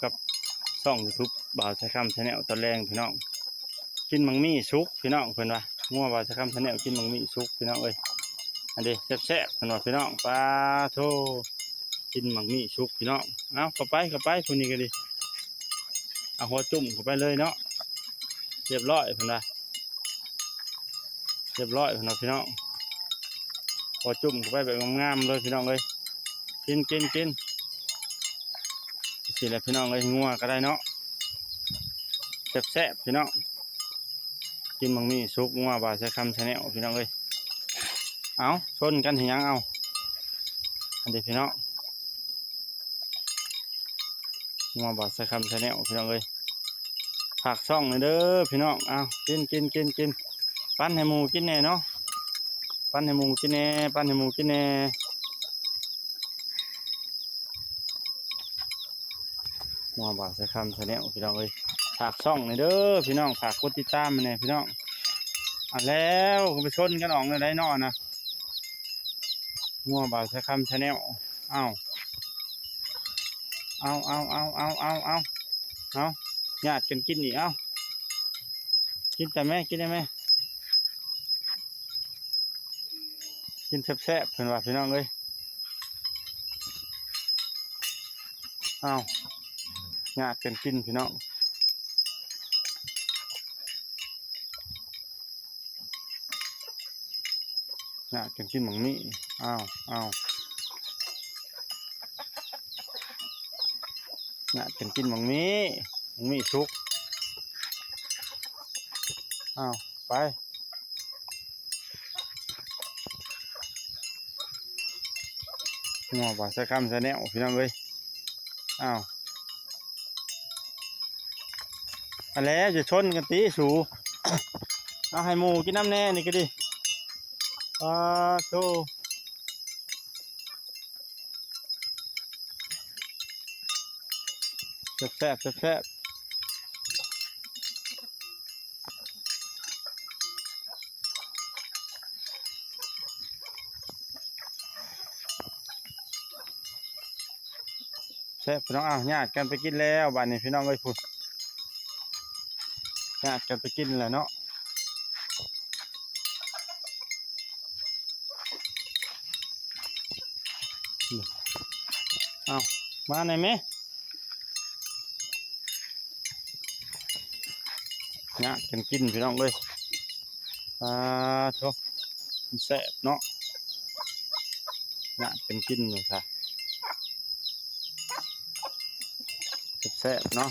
กับช่อง YouTube บ่าวชายคำชาแนลตอนแรงพี่น้องกินมังมี่ซุกพี่น้องเพิ่นว่างัวบ่าวชายคำชาแนลกินมังมี่ซุกพี่น้องเอ้ยอันนี้แซ่บๆเพิ่นว่าพี่น้องปลาโทกินมังมี่ซุกพี่น้องเอาเข้าไปคนนี้ก็ดีเอาหัวจุ่มเข้าไปเลยเนาะเรียบร้อยเพิ่นว่าเรียบร้อยเพิ่นว่าพี่น้องหัวจุ่มเข้าไปแบบงามๆเลยพี่น้องเอ้ยกินสิแหละพี่น้องเอ้ยงัวก็ได้เนาะแซ่บๆพี่น้องกินมังมี่ซุกงัวบ่าวชายคำชาแนลพี่น้องเอ้ยเอาชนกันเห็นยังเอาอันนี้พี่น้องงัวบ่าวชายคำชาแนลพี่น้องเอ้ยผักช่องเลยเด้อพี่น้องเอากินปั้นให้หมูกินแน่เนาะปั้นให้หมูกินแน่งัวบ่าวชายคำชาแนลพี่น้องเอ้ยผักช่องเลยเด้อพี่น้องผักกดติดตามมาแน่พี่น้องแล้วไปชนกันออกเลยได้นอนนะงัวบ่าวชายคำชาแนลเอาญาติกันกินอีกกินแต่แม่กินได้ไหมกินแซ่บๆเพื่อนว่าพี่น้องเลยญาติกันกินพี่น้องญาติกันกินหมังมี่ญาติกันกินหมังมี่ชุกไปงัวบ่าวชายคำชาแนลพี่น้องเลยอะไรจะชนกันตีสูเอาให้หมูกินน้ำแน่นี่ก็ดีโธ่แซ่บพี่น้องญาติกันไปกินแล้วบ้านนี้พี่น้องเลยพูดญาติกันไปกินแล้วเนาะมาไหนไหมญาติกันกินพี่น้องเลยโธ่แซ่บเนาะญาติกันกินเลยค่ะแซ่บเนาะ